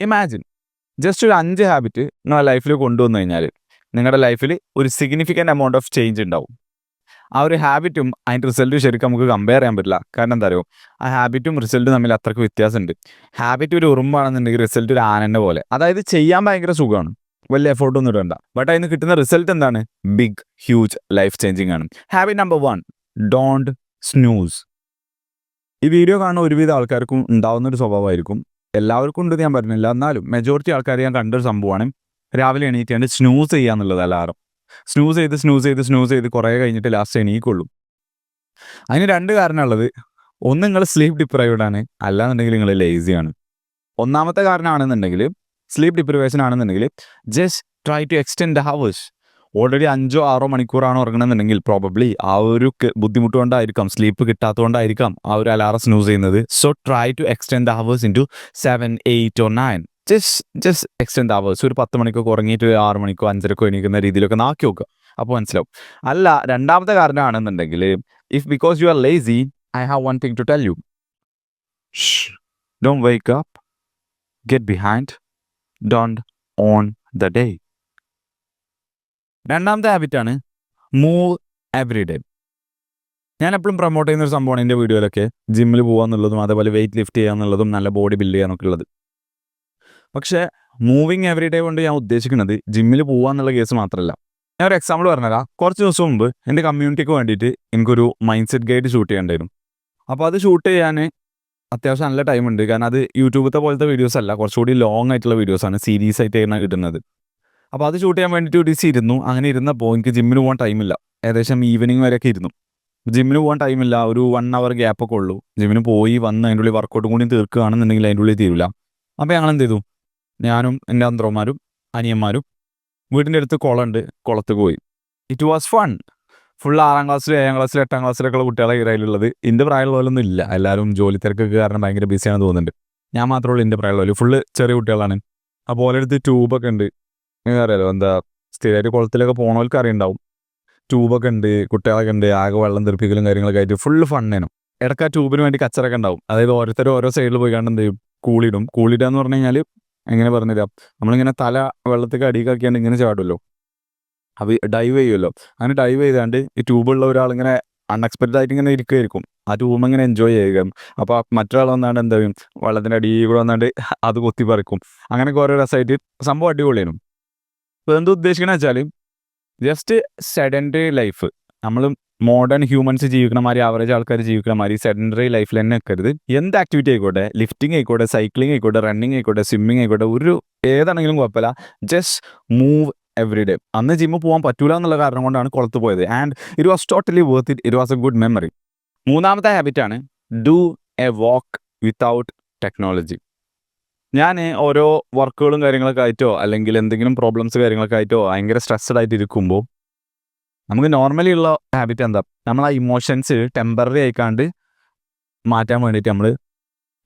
Imagine just ഒരു 5 habit നിങ്ങളുടെ ലൈഫിൽ കൊണ്ടുവന്നു കഴിഞ്ഞാൽ നിങ്ങളുടെ ലൈഫിൽ ഒരു സിഗ്നിഫിക്കൻ്റ് എമൗണ്ട് ഓഫ് ചേഞ്ച് ഉണ്ടാവും. ആ ഒരു ഹാബിറ്റും അതിൻ്റെ റിസൾട്ടും ശരിക്കും നമുക്ക് കമ്പയർ ചെയ്യാൻ പറ്റില്ല. കാരണം എന്താ അറിയോ, ആ ഹാബിറ്റും റിസൾട്ടും തമ്മിൽ അത്രയ്ക്ക് വ്യത്യാസമുണ്ട്. ഹാബിറ്റ് ഒരു ഉറുമ്പാണെന്നുണ്ടെങ്കിൽ റിസൾട്ട് ഒരു ആനൻ്റെ പോലെ. അതായത് ചെയ്യാൻ ഭയങ്കര സുഖമാണ്, വലിയ എഫോർട്ടൊന്നും ഇടണ്ട. ബട്ട് അതിന് കിട്ടുന്ന റിസൾട്ട് എന്താണ്? ബിഗ് ഹ്യൂജ് ലൈഫ് ചേഞ്ചിങ് ആണ്. Habit number 1, don't snooze. ഈ വീഡിയോ കാണുന്ന ഒരുവിധ ആൾക്കാർക്കും ഉണ്ടാവുന്നൊരു സ്വഭാവമായിരിക്കും. എല്ലാവർക്കും ഉണ്ട് ഞാൻ പറഞ്ഞില്ല, എന്നാലും മെജോറിറ്റി ആൾക്കാർ ഞാൻ കണ്ടൊരു സംഭവമാണ് രാവിലെ എണീറ്റാണ്ട് സ്നൂസ് ചെയ്യുക എന്നുള്ളത്. അലാറം സ്നൂസ് ചെയ്ത് കുറേ കഴിഞ്ഞിട്ട് ലാസ്റ്റ് എണീക്കുള്ളൂ. അതിന് 2 കാരണമുള്ളത്. ഒന്ന്, നിങ്ങൾ സ്ലീപ്പ് ഡിപ്രൈവ്ഡ് ആണ്, അല്ലാന്നുണ്ടെങ്കിൽ നിങ്ങൾ ലേസിയാണ്. ഒന്നാമത്തെ കാരണമാണെന്നുണ്ടെങ്കിൽ സ്ലീപ്പ് ഡിപ്രിവേഷൻ ആണെന്നുണ്ടെങ്കിൽ just try to extend hours. Already 5-6 മണിക്കൂറാണ് ഉറങ്ങണമെന്നുണ്ടെങ്കിൽ പ്രോബബ്ലി ആ ഒരു ബുദ്ധിമുട്ട് കൊണ്ടായിരിക്കാം, സ്ലീപ്പ് കിട്ടാത്തതുകൊണ്ടായിരിക്കാം ആ ഒരു അലാറം സ്നൂസ് ചെയ്യുന്നത്. So try to extend the hours into 7, 8 or 9. Just extend hours. ഒരു 10 മണിക്കൊക്കെ ഉറങ്ങിയിട്ട് 6 മണിക്കോ 5:30 എണീക്കുന്ന രീതിയിലൊക്കെ നാക്കി നോക്കുക, അപ്പോൾ മനസ്സിലാവും. അല്ല, രണ്ടാമത്തെ കാരണമാണെന്നുണ്ടെങ്കിൽ if because you are lazy, I have one thing to tell you. Don't wake up, get behind, don't on the day. രണ്ടാമത്തെ ഹാബിറ്റാണ് മൂവ് എവറി ഡേ. ഞാൻ എപ്പോഴും പ്രൊമോട്ട് ചെയ്യുന്നൊരു സംഭവമാണ് എൻ്റെ വീഡിയോയിലൊക്കെ, ജിമ്മിൽ പോകുക എന്നുള്ളതും അതേപോലെ വെയിറ്റ് ലിഫ്റ്റ് ചെയ്യുക എന്നുള്ളതും നല്ല ബോഡി ബിൽഡ് ചെയ്യാനൊക്കെ ഉള്ളത്. പക്ഷേ മൂവിങ് എവറി ഡേ കൊണ്ട് ഞാൻ ഉദ്ദേശിക്കുന്നത് ജിമ്മിൽ പോകുക എന്നുള്ള കേസ് മാത്രമല്ല. ഞാൻ ഒരു എക്സാമ്പിൾ പറഞ്ഞുതരാം. കുറച്ച് ദിവസം മുമ്പ് എൻ്റെ കമ്മ്യൂണിറ്റിക്ക് വേണ്ടിയിട്ട് എനിക്കൊരു മൈൻഡ് സെറ്റ് ഗൈഡ് ഷൂട്ട് ചെയ്യേണ്ടായിരുന്നു. അപ്പോൾ അത് ഷൂട്ട് ചെയ്യാൻ അത്യാവശ്യം നല്ല ടൈമുണ്ട്. കാരണം അത് യൂട്യൂബത്തെ പോലത്തെ വീഡിയോസ് അല്ല, കുറച്ചുകൂടി ലോങ് ആയിട്ടുള്ള വീഡിയോസാണ്, സീരീസ് ആയിട്ടാണ് ഇടുന്നത്. അപ്പോൾ അത് ഷൂട്ട് ചെയ്യാൻ വേണ്ടിയിട്ട് ഒരു ദിവസം ഇരുന്നു. അങ്ങനെ ഇരുന്നപ്പോൾ എനിക്ക് ജിമ്മിന് പോകാൻ ടൈമില്ല. ഏകദേശം ഈവനിങ് വരെയൊക്കെ ഇരുന്നു. ജിമ്മിന് പോകാൻ ടൈമില്ല, ഒരു 1 hour ഗ്യാപ്പൊക്കെ ഉള്ളൂ. ജിമ്മിന് പോയി വന്ന് അതിൻ്റെ ഉള്ളിൽ വർക്കൗട്ടും കൂടി തീർക്കുകയാണെന്നുണ്ടെങ്കിൽ അതിൻ്റെ ഉള്ളിൽ തീരില്ല. അപ്പോൾ ഞങ്ങൾ എന്ത് ചെയ്തു, ഞാനും എൻ്റെ അന്ത്രോമാരും അനിയന്മാരും വീടിൻ്റെ അടുത്ത് കുളമുണ്ട്, കുളത്ത് പോയി. It was fun. ഫുൾ 6ാം ക്ലാസ്സിലും 7ാം ക്ലാസ്സിലും 8ാം ക്ലാസ്സിലൊക്കെ കുട്ടികളെ കയ്യിലുള്ളത്. എൻ്റെ പ്രായമുള്ളവരൊന്നും ഇല്ല, എല്ലാവരും ജോലി തിരക്കൊക്കെ കാരണം ഭയങ്കര ബിസിയാണെന്ന് തോന്നുന്നുണ്ട്. ഞാൻ മാത്രമേ ഉള്ളൂ എൻ്റെ പ്രായമുള്ളവർ, ഫുള്ള് ചെറിയ കുട്ടികളാണ്. അപ്പോൾ ഓരോരുത്തർ ട്യൂബൊക്കെ ഉണ്ട്. നിങ്ങൾക്ക് അറിയാലോ, എന്താ സ്ഥിരമായിട്ട് കുളത്തിലൊക്കെ പോകണവർക്ക് അറിയുണ്ടാവും. ട്യൂബൊക്കെ ഉണ്ട്, കുട്ടികളൊക്കെ ഉണ്ട്, ആകെ വെള്ളം തെറിപ്പിക്കലും കാര്യങ്ങളൊക്കെ ആയിട്ട് ഫുള്ള് ഫണ്ണേനും. ഇടയ്ക്ക് ആ ട്യൂബിന് വേണ്ടി കച്ചറൊക്കെ ഉണ്ടാവും. അതായത് ഓരോരുത്തരും ഓരോ സൈഡിൽ പോയി കണ്ട് എന്ത് ചെയ്യും, കൂളിയിടും. കൂളിയിടുക എന്ന് പറഞ്ഞു കഴിഞ്ഞാൽ എങ്ങനെ പറഞ്ഞുതരാം, നമ്മളിങ്ങനെ തല വെള്ളത്തേക്ക് അടിയിലാക്കിയാണ്ട് ഇങ്ങനെ ചാടുമല്ലോ, അത് ഡൈവ് ചെയ്യുമല്ലോ. അങ്ങനെ ഡൈവ് ചെയ്താണ്ട് ഈ ട്യൂബുള്ള ഒരാളിങ്ങനെ അൺഎക്സ്പെക്റ്റഡ് ആയിട്ട് ഇങ്ങനെ ഇരിക്കുമായിരിക്കും. ആ ട്യൂബ് ഇങ്ങനെ എൻജോയ് ചെയ്യുക. അപ്പോൾ മറ്റൊരാൾ വന്നാണ്ട് എന്താ ചെയ്യും, വെള്ളത്തിൻ്റെ അടിയിൽ കൂടെ വന്നാണ്ട് അത് കൊത്തി പറിക്കും. അങ്ങനെയൊക്കെ ഓരോ രസമായിട്ട് സംഭവം അടിപൊളിയാണ്. ഇപ്പോൾ എന്ത് ഉദ്ദേശിക്കണമെന്ന് വെച്ചാൽ ജസ്റ്റ് സെഡൻറ്ററി ലൈഫ്, നമ്മൾ മോഡേൺ ഹ്യൂമൻസ് ജീവിക്കണ മാതിരി, ആവറേജ് ആൾക്കാർ ജീവിക്കണ മാതിരി സെഡൻറ്ററി ലൈഫിൽ തന്നെ നിൽക്കരുത്. എന്ത് ആക്ടിവിറ്റി ആയിക്കോട്ടെ, ലിഫ്റ്റിംഗ് ആയിക്കോട്ടെ, സൈക്ലിംഗ് ആയിക്കോട്ടെ, റണ്ണിങ് ആയിക്കോട്ടെ, സ്വിമ്മിങ് ആയിക്കോട്ടെ, ഒരു ഏതാണെങ്കിലും കുഴപ്പമില്ല, ജസ്റ്റ് മൂവ് എവറി ഡേ. അന്ന് ജിമ്മിൽ പോകാൻ പറ്റൂല എന്നുള്ള കാരണം കൊണ്ടാണ് കുളത്ത് പോയത്. And it was totally worth it. It was a good memory. മൂന്നാമത്തെ ഹാബിറ്റാണ് do a walk without technology. ഞാൻ ഓരോ വർക്കുകളും കാര്യങ്ങളൊക്കെ ആയിട്ടോ അല്ലെങ്കിൽ എന്തെങ്കിലും പ്രോബ്ലംസ് കാര്യങ്ങളൊക്കെ ആയിട്ടോ ഭയങ്കര സ്ട്രെസ്ഡ് ആയിട്ട് ഇരിക്കുമ്പോൾ നമുക്ക് നോർമലി ഉള്ള ഹാബിറ്റ് എന്താ, നമ്മൾ ആ ഇമോഷൻസ് ടെമ്പററി ആയിക്കാണ്ട് മാറ്റാൻ വേണ്ടിയിട്ട് നമ്മൾ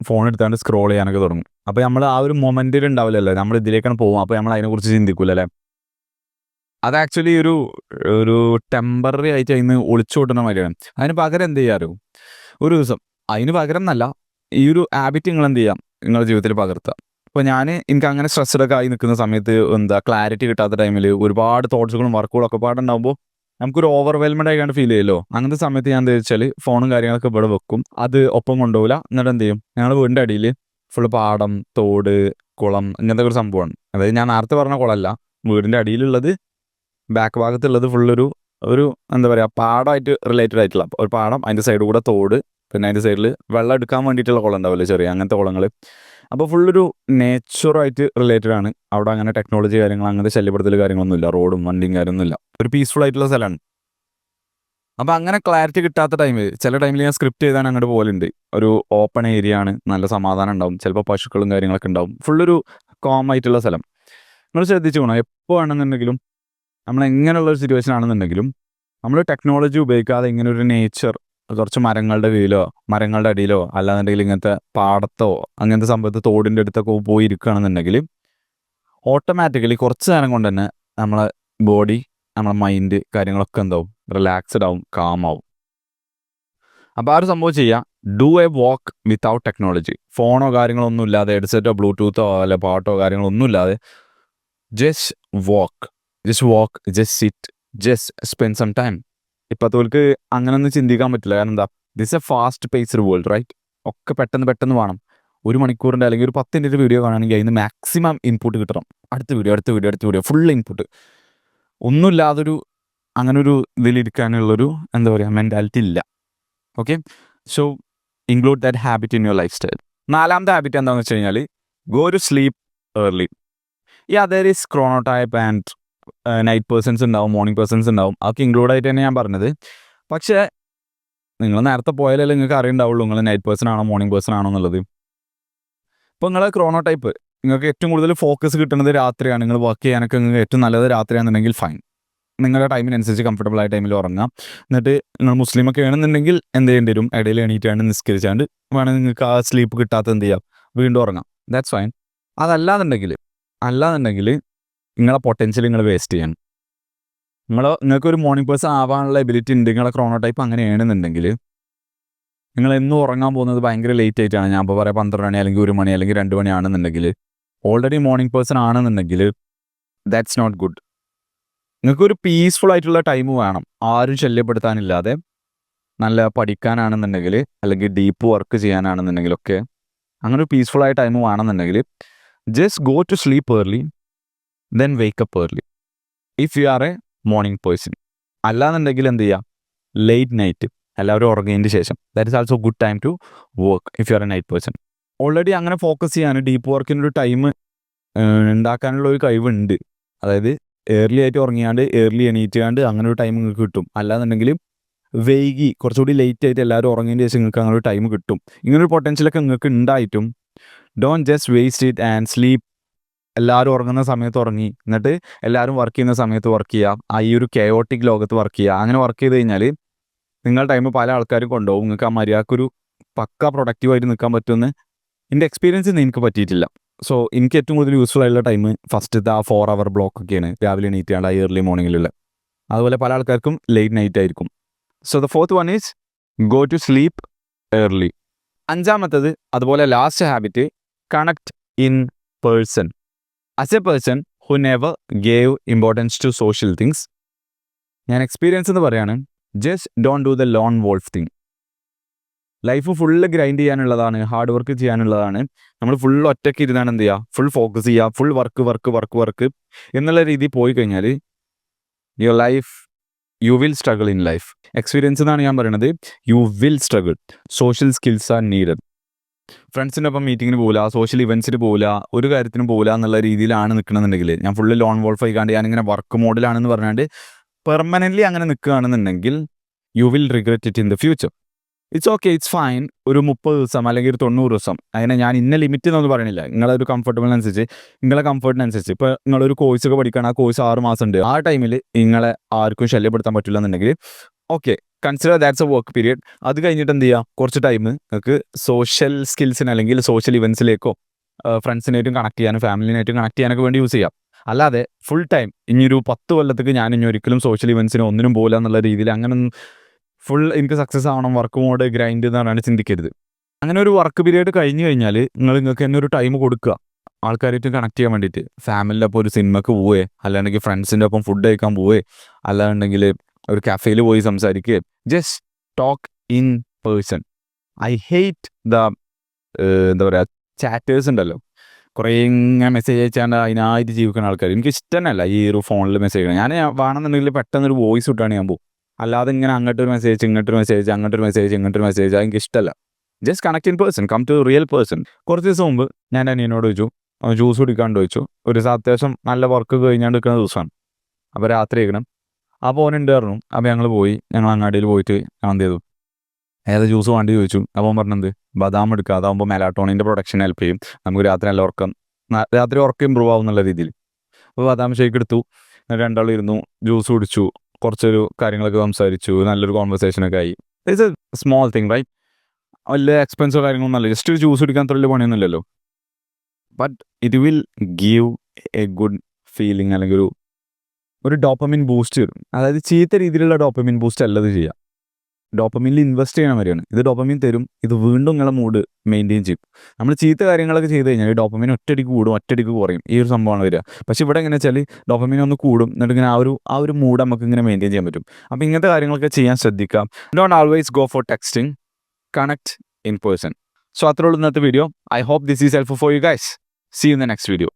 ഫോൺ എടുത്താണ്ട് സ്ക്രോൾ ചെയ്യാനൊക്കെ തുടങ്ങും. അപ്പോൾ നമ്മൾ ആ ഒരു മൊമെൻറ്റിൽ ഉണ്ടാവില്ലല്ലോ, നമ്മൾ ഇതിലേക്കാണ് പോകും. അപ്പോൾ നമ്മൾ അതിനെക്കുറിച്ച് ചിന്തിക്കില്ല അല്ലേ. അത് ആക്ച്വലി ഒരു ടെമ്പററി ആയിട്ട് അതിന് ഒളിച്ചോട്ടുന്ന മാതിരിയാണ്. അതിന് പകരം എന്ത് ചെയ്യാറോ, ഒരു ദിവസം അതിന് പകരം എന്നല്ല, ഈ ഒരു ഹാബിറ്റ് നിങ്ങൾ എന്ത് ചെയ്യാം, നിങ്ങളുടെ ജീവിതത്തിൽ പകർത്തുക. ഇപ്പോൾ എനിക്ക് അങ്ങനെ സ്ട്രെസ്ഡൊക്കെ ആയി നിൽക്കുന്ന സമയത്ത്, എന്താ ക്ലാരിറ്റി കിട്ടാത്ത ടൈമിൽ ഒരുപാട് തോട്ട്സുകളും വർക്കുകളും ഒക്കെ പാടുണ്ടാകുമ്പോൾ നമുക്കൊരു ഓവർവെൽമഡ് ആയിക്കാണ്ട് ഫീൽ ചെയ്യുമല്ലോ. അങ്ങനത്തെ സമയത്ത് ഞാൻ എന്താ വെച്ചാൽ ഫോണും കാര്യങ്ങളൊക്കെ ഇവിടെ വെക്കും, അത് ഒപ്പം കൊണ്ടുപോകില്ല. എന്നിട്ട് എന്ത് ചെയ്യും, ഞങ്ങൾ വീടിൻ്റെ അടിയിൽ ഫുള്ള് പാടം, തോട്, കുളം, ഇങ്ങനത്തെ ഒരു സംഭവമാണ്. അതായത് ഞാൻ നേരത്തെ പറഞ്ഞ കുളമല്ല, വീടിൻ്റെ അടിയിലുള്ളത്, ബാക്ക് ഭാഗത്തുള്ളത് ഫുള്ളൊരു എന്താ പറയുക, പാടമായിട്ട് റിലേറ്റഡ് ആയിട്ടുള്ള ഒരു പാടം, അതിൻ്റെ സൈഡിൽ കൂടെ തോട്, പിന്നെ അതിൻ്റെ സൈഡിൽ വെള്ളം എടുക്കാൻ വേണ്ടിയിട്ടുള്ള കുളം ഉണ്ടാവില്ലേ, ചെറിയ അങ്ങനത്തെ കുളങ്ങൾ. അപ്പോൾ ഫുള്ളൊരു നേച്ചറുമായിട്ട് റിലേറ്റഡ് ആണ്. അവിടെ അങ്ങനെ ടെക്നോളജി കാര്യങ്ങൾ, അങ്ങനത്തെ ശല്യപ്പെടുത്തൽ കാര്യങ്ങളൊന്നുമില്ല, റോഡും വണ്ടിയും കാര്യമൊന്നുമില്ല, ഒരു പീസ്ഫുൾ ആയിട്ടുള്ള സ്ഥലമാണ്. അപ്പോൾ അങ്ങനെ ക്ലാരിറ്റി കിട്ടാത്ത ടൈമിൽ, ചില ടൈമിൽ ഞാൻ സ്ക്രിപ്റ്റ് ചെയ്താൽ അങ്ങോട്ട് പോലുണ്ട്. ഒരു ഓപ്പൺ ഏരിയ ആണ്, നല്ല സമാധാനം ഉണ്ടാവും, ചിലപ്പോൾ പശുക്കളും കാര്യങ്ങളൊക്കെ ഉണ്ടാവും, ഫുള്ളൊരു കോം ആയിട്ടുള്ള സ്ഥലം. നിങ്ങൾ ശ്രദ്ധിച്ചു പോകണം, എപ്പോൾ ആണെന്നുണ്ടെങ്കിലും നമ്മൾ എങ്ങനെയുള്ളൊരു സിറ്റുവേഷൻ ആണെന്നുണ്ടെങ്കിലും നമ്മൾ ടെക്നോളജി ഉപയോഗിക്കാതെ ഇങ്ങനെ ഒരു നേച്ചർ, കുറച്ച് മരങ്ങളുടെ കീഴിലോ മരങ്ങളുടെ അടിയിലോ അല്ലാന്നുണ്ടെങ്കിൽ ഇങ്ങനത്തെ പാടത്തോ അങ്ങനത്തെ സംഭവത്ത് തോടിൻ്റെ അടുത്തൊക്കെ പോയി ഇരിക്കുകയാണെന്നുണ്ടെങ്കിൽ ഓട്ടോമാറ്റിക്കലി കുറച്ച് നേരം കൊണ്ട് തന്നെ നമ്മളെ ബോഡി, നമ്മളെ മൈൻഡ് കാര്യങ്ങളൊക്കെ എന്താവും, റിലാക്സ്ഡ് ആവും, കാം ആവും. അപ്പോൾ ആ ഒരു സംഭവം ചെയ്യുക. Do a walk without technology. ഫോണോ കാര്യങ്ങളോ ഒന്നും ഇല്ലാതെ, ഹെഡ്സെറ്റോ ബ്ലൂടൂത്തോ അല്ല പാട്ടോ കാര്യങ്ങളോ ഒന്നും ഇല്ലാതെ, just walk, just sit, just spend some time. ഇപ്പോഴത്തോൾക്ക് അങ്ങനൊന്നും ചിന്തിക്കാൻ പറ്റില്ല. കാരണം എന്താ, this a fast paced world, right? ഒക്കെ പെട്ടെന്ന് പെട്ടെന്ന് വേണം. 1 മണിക്കൂറിൻ്റെ അല്ലെങ്കിൽ ഒരു 10 മിനിറ്റ് വീഡിയോ കാണുകയാണെങ്കിൽ അതിന് മാക്സിമം ഇൻപുട്ട് കിട്ടണം. അടുത്ത വീഡിയോ ഫുൾ ഇൻപുട്ട്. ഒന്നുമില്ലാതൊരു അങ്ങനൊരു ഇതിലിരിക്കാനുള്ളൊരു എന്താ പറയുക മെൻറ്റാലിറ്റി ഇല്ല. Okay, so include that habit in your lifestyle. 4ാമത്തെ ഹാബിറ്റ് എന്താണെന്ന് വെച്ച് കഴിഞ്ഞാൽ, go to sleep early. There is chrono type and night persons ഉണ്ടാവും, മോർണിംഗ് പേഴ്സൺസ് ഉണ്ടാവും. അതൊക്കെ ഇൻക്ലൂഡ് ആയിട്ട് തന്നെ ഞാൻ പറഞ്ഞത്. പക്ഷേ നിങ്ങൾ നേരത്തെ പോയാലല്ലേ നിങ്ങൾക്ക് അറിയുണ്ടാവുള്ളൂ നിങ്ങൾ നൈറ്റ് പേഴ്സൺ ആണോ മോർണിംഗ് പേഴ്സൺ ആണോ എന്നുള്ളത്. ഇപ്പോൾ നിങ്ങൾ ക്രോണോ ടൈപ്പ്, നിങ്ങൾക്ക് ഏറ്റവും കൂടുതൽ ഫോക്കസ് കിട്ടുന്നത് രാത്രിയാണ്. നിങ്ങൾ വർക്ക് ചെയ്യാനൊക്കെ നിങ്ങൾക്ക് ഏറ്റവും നല്ലത് രാത്രിയാണെന്നുണ്ടെങ്കിൽ ഫൈൻ, നിങ്ങളുടെ ടൈമിനനുസരിച്ച് കംഫർട്ടബിൾ ആയ ടൈമിൽ ഉറങ്ങാം. എന്നിട്ട് നിങ്ങൾ മുസ്ലിമൊക്കെ ആണെന്നുണ്ടെങ്കിൽ എന്ത് ചെയ്യേണ്ടി വരും, ഇടയിൽ എണീറ്റാണ്ട് നിസ്കരിച്ചാണ്ട് വേണമെങ്കിൽ നിങ്ങൾക്ക് ആ സ്ലീപ്പ് കിട്ടാത്ത എന്ത് ചെയ്യാം, വീണ്ടും ഉറങ്ങാം. That's fine. അല്ലാന്നുണ്ടെങ്കിൽ നിങ്ങളെ പൊട്ടൻഷ്യൽ നിങ്ങൾ വേസ്റ്റ് ചെയ്യണം. നിങ്ങൾക്കൊരു മോർണിംഗ് പേഴ്സൺ ആവാനുള്ള എബിലിറ്റി ഉണ്ട്, നിങ്ങളെ ക്രോണോ ടൈപ്പ് അങ്ങനെയാണെന്നുണ്ടെങ്കിൽ നിങ്ങൾ എന്നും ഉറങ്ങാൻ പോകുന്നത് ഭയങ്കര ലേറ്റ് ആയിട്ടാണ്. ഞാൻ ഇപ്പോൾ പറയാം 12 മണി അല്ലെങ്കിൽ 1 മണി അല്ലെങ്കിൽ 2 മണി ആണെന്നുണ്ടെങ്കിൽ, ഓൾറെഡി മോർണിംഗ് പേഴ്സൺ ആണെന്നുണ്ടെങ്കിൽ ദാറ്റ്സ് നോട്ട് ഗുഡ്. നിങ്ങൾക്കൊരു പീസ്ഫുൾ ആയിട്ടുള്ള ടൈം വേണം, ആരും ശല്യപ്പെടുത്താനില്ലാതെ. നല്ല പഠിക്കാനാണെന്നുണ്ടെങ്കിൽ അല്ലെങ്കിൽ ഡീപ്പ് വർക്ക് ചെയ്യാനാണെന്നുണ്ടെങ്കിലൊക്കെ അങ്ങനെ ഒരു പീസ്ഫുൾ ആയ ടൈം വേണമെന്നുണ്ടെങ്കിൽ just go to sleep early, then wake up early if you are a morning person. അല്ലാന്നുണ്ടെങ്കിൽ എന്ത് ചെയ്യുക, ലേറ്റ് നൈറ്റ് എല്ലാവരും ഉറങ്ങിയതിന് ശേഷം, that is also good time to work if you are a night person. Already അങ്ങനെ focus ചെയ്യാൻ deep വർക്കിനൊരു time ഉണ്ടാക്കാനുള്ള ഒരു കഴിവുണ്ട്. അതായത് ഏർലി ആയിട്ട് ഉറങ്ങിയാണ്ട് ഏർലി എണീറ്റാണ്ട് അങ്ങനെ ഒരു ടൈം നിങ്ങൾക്ക് കിട്ടും. അല്ലാന്നുണ്ടെങ്കിൽ വൈകി കുറച്ചുകൂടി ലേറ്റ് ആയിട്ട് എല്ലാവരും ഉറങ്ങിയതിന് ശേഷം നിങ്ങൾക്ക് അങ്ങനെ ഒരു ടൈം കിട്ടും. ഇങ്ങനൊരു പൊട്ടൻഷ്യലൊക്കെ നിങ്ങൾക്ക് ഉണ്ടായിട്ടും don't just waste it and sleep. എല്ലാവരും ഉറങ്ങുന്ന സമയത്ത് ഉറങ്ങി, എന്നിട്ട് എല്ലാവരും വർക്ക് ചെയ്യുന്ന സമയത്ത് വർക്ക് ചെയ്യുക, ഈ ഒരു കയോട്ടിക് ലോകത്ത് വർക്ക് ചെയ്യുക. അങ്ങനെ വർക്ക് ചെയ്ത് കഴിഞ്ഞാൽ നിങ്ങളുടെ ടൈം പല ആൾക്കാരും കൊണ്ടുപോകും. നിങ്ങൾക്ക് ആ മര്യാദക്കൊരു പക്ക പ്രൊഡക്റ്റീവായിട്ട് നിൽക്കാൻ പറ്റുമെന്ന് എൻ്റെ എക്സ്പീരിയൻസിൽ നിന്ന് എനിക്ക് പറ്റിയിട്ടില്ല. സോ എനിക്ക് ഏറ്റവും കൂടുതൽ യൂസ്ഫുൾ ആയിട്ടുള്ള ടൈം ഫസ്റ്റത്തെ ആ 4 hour ബ്ലോക്കൊക്കെയാണ്, രാവിലെ എണീറ്റാണ്ട് ആ ഏർലി മോർണിംഗിലുള്ള. അതുപോലെ പല ആൾക്കാർക്കും ലേറ്റ് നൈറ്റ് ആയിരിക്കും. So the 4th one is go to sleep early. 5ാമത്തത് അതുപോലെ last habit, connect in person. As a person who never gave importance to social things, ഞാൻ എക്സ്പീരിയൻസ് എന്ന് പറയാണ്, just don't do the lone wolf thing. Life full grind ചെയ്യാനുള്ളതാണ്, hard work ചെയ്യാനുള്ളതാണ്. നമ്മൾ full ഒറ്റയ്ക്ക് ഇരുന്നാണ് എന്ത് ചെയ്യുക, ഫുൾ ഫോക്കസ് ചെയ്യുക, ഫുൾ വർക്ക് എന്നുള്ള രീതിയിൽ പോയി കഴിഞ്ഞാൽ your life you will struggle in life. Experience എന്നാണ് ഞാൻ പറയുന്നത്. You will struggle. Social skills are needed. ഫ്രണ്ട്സിൻ്റെ ഒപ്പം മീറ്റിങ്ങിന് പോകില്ല, സോഷ്യൽ ഇവൻറ്റ്സിന് പോകില്ല, ഒരു കാര്യത്തിനും പോകില്ല എന്നുള്ള രീതിയിലാണ് നിൽക്കണമെന്നുണ്ടെങ്കിൽ, ഞാൻ ഫുള്ള് ലോൺ വോൾഫ് ആയിക്കാണ്ട് ഞാനിങ്ങനെ വർക്ക് മോഡിലാണെന്ന് പറഞ്ഞാണ്ട് പെർമനൻ്റ്ലി അങ്ങനെ നിൽക്കുകയാണെന്നുണ്ടെങ്കിൽ you will regret it in the future. It's okay, it's fine. ഒരു 30 ദിവസം അല്ലെങ്കിൽ ഒരു 90 ദിവസം, അതിനെ ഞാൻ ഇന്ന ലിമിറ്റ് എന്നൊന്നും പറയണില്ല. നിങ്ങളൊരു കംഫർട്ടബിളിനനുസരിച്ച്, നിങ്ങളെ കംഫർട്ടിനനുസരിച്ച്. ഇപ്പോൾ നിങ്ങളൊരു കോഴ്സൊക്കെ പഠിക്കണം, ആ കോഴ്സ് 6 മാസം ഉണ്ട്, ആ ടൈമിൽ നിങ്ങളെ ആർക്കും ശല്യപ്പെടുത്താൻ പറ്റില്ല എന്നുണ്ടെങ്കിൽ okay, consider that's A work period. അത് കഴിഞ്ഞിട്ട് എന്ത് ചെയ്യുക, കുറച്ച് ടൈം നിങ്ങൾക്ക് സോഷ്യൽ സ്കിൽസിന് അല്ലെങ്കിൽ സോഷ്യൽ ഇവൻറ്റ്സിലേക്കോ ഫ്രണ്ട്സിനായിട്ടും കണക്ട് ചെയ്യാനും ഫാമിലിനായിട്ടും കണക്ട് ചെയ്യാനൊക്കെ വേണ്ടി യൂസ് ചെയ്യാം. അല്ലാതെ ഫുൾ ടൈം ഇനിയൊരു 10 കൊല്ലത്തേക്ക് ഞാൻ ഇനി ഒരിക്കലും സോഷ്യൽ ഇവൻറ്റ്സിനോ ഒന്നിനും പോകില്ല എന്നുള്ള രീതിയിൽ അങ്ങനെ ഫുൾ എനിക്ക് സക്സസ് ആവണം, വർക്ക് മോഡ് ഗ്രൈൻഡ് എന്ന് പറഞ്ഞാൽ ചിന്തിക്കരുത്. അങ്ങനെ ഒരു വർക്ക് പീരീഡ് കഴിഞ്ഞ് കഴിഞ്ഞാൽ നിങ്ങൾക്ക് തന്നെ ഒരു ടൈം കൊടുക്കുക ആൾക്കാരായിട്ട് കണക്ട് ചെയ്യാൻ വേണ്ടിയിട്ട്. ഫാമിലിൻ്റെ ഒപ്പം ഒരു സിനിമക്ക് പോവേ, അല്ലാണ്ടെങ്കിൽ ഫ്രണ്ട്സിൻ്റെ ഒപ്പം ഫുഡ് കഴിക്കാൻ പോവേ, അല്ലാണ്ടെങ്കിൽ ഒരു കഫേയിൽ പോയി സംസാരിക്കുക. Just talk in person. I hate the എന്താ പറയുക ചാറ്റേഴ്സ് ഉണ്ടല്ലോ, കുറേ ഇങ്ങനെ മെസ്സേജ് അയച്ചാണ്ട് അതിനായിട്ട് ജീവിക്കുന്ന ആൾക്കാർ. എനിക്ക് ഇഷ്ടമല്ല ഈ ഒരു ഫോണിൽ മെസ്സേജ് ചെയ്യണം. ഞാൻ വേണമെന്നുണ്ടെങ്കിൽ പെട്ടെന്നൊരു വോയിസ് ഇട്ടാണ് ഞാൻ പോകും. അല്ലാതെ ഇങ്ങനെ അങ്ങോട്ടൊരു മെസ്സേജ് ഇങ്ങോട്ടൊരു മെസ്സേജ് അത് എനിക്ക് ഇഷ്ടമല്ല. Just connect in person, come to real person. കുറച്ച് ദിവസം മുമ്പ് ഞാൻ അനിയനോട് ചോദിച്ചു, ജ്യൂസ് കുടിക്കാണ്ട് ചോദിച്ചു. ഒരു അത്യാവശ്യം നല്ല വർക്ക് കഴിഞ്ഞാണ്ട് നിൽക്കുന്ന ദിവസമാണ്. അപ്പോൾ രാത്രി കഴിക്കണം. അപ്പോൾ ഓനുണ്ട് പറഞ്ഞു. അപ്പോൾ ഞങ്ങൾ അങ്ങാടിയിൽ പോയിട്ട് ഞാൻ എന്ത് ചെയ്തു, ഏതാ ജ്യൂസ് വേണ്ടി ചോദിച്ചു. അപ്പോൾ പറഞ്ഞത് ബദാം എടുക്കുക, അതാകുമ്പോൾ മെലാറ്റോണിൻ്റെ പ്രൊഡക്ഷൻ ഹെൽപ്പ് ചെയ്യും, നമുക്ക് രാത്രി നല്ല രാത്രി ഉറക്കം ഇമ്പ്രൂവ് ആവും എന്നുള്ള രീതിയിൽ. അപ്പോൾ ബദാം ഷേക്ക് എടുത്തു, രണ്ടാളും ഇരുന്നു, ജ്യൂസ് കുടിച്ചു, കുറച്ചൊരു കാര്യങ്ങളൊക്കെ സംസാരിച്ചു, നല്ലൊരു കോൺവെർസേഷനൊക്കെ ആയി. It's a small thing right, വലിയ എക്സ്പെൻസോ കാര്യങ്ങളൊന്നും അല്ല, ജസ്റ്റ് ഒരു ജ്യൂസ് കുടിക്കാൻ അത്ര വലിയ പണിയൊന്നുമില്ലല്ലോ. But it will give a good feeling, അല്ലെങ്കിൽ ഒരു ഡോപ്പമിൻ ബൂസ്റ്റ് വരും. അതായത് ചീത്ത രീതിയിലുള്ള ഡോപ്പമിൻ ബൂസ്റ്റ് അല്ലത് ചെയ്യുക. ഡോപ്പമീനിൽ ഇൻവെസ്റ്റ് ചെയ്യാൻ വരികയാണ്. ഇത് ഡോപ്പമീൻ തരും, ഇത് വീണ്ടും നിങ്ങളെ മൂഡ് മെയിൻറ്റെയിൻ ചെയ്യും. നമ്മൾ ചീത്ത കാര്യങ്ങളൊക്കെ ചെയ്ത് കഴിഞ്ഞാൽ ഈ ഡോപ്പമീൻ ഒറ്റയടിക്ക് കൂടും, ഒറ്റയടിക്ക് കുറയും. ഈ ഒരു സംഭവമാണ് വരിക. പക്ഷേ ഇവിടെ എങ്ങനെ വെച്ചാൽ ഡോപ്പമീൻ ഒന്ന് കൂടും, എന്നിട്ട് ഇങ്ങനെ ആ ഒരു മൂഡ് നമുക്ക് ഇങ്ങനെ മെയിൻറ്റെയിൻ ചെയ്യാൻ പറ്റും. അപ്പോൾ ഇങ്ങനത്തെ കാര്യങ്ങളൊക്കെ ചെയ്യാൻ ശ്രദ്ധിക്കാം. Don't always go for texting, connect in person. So അത്രേ ഉള്ളൂ ഇന്നത്തെ video. I hope this is helpful for you guys. See you in the next video.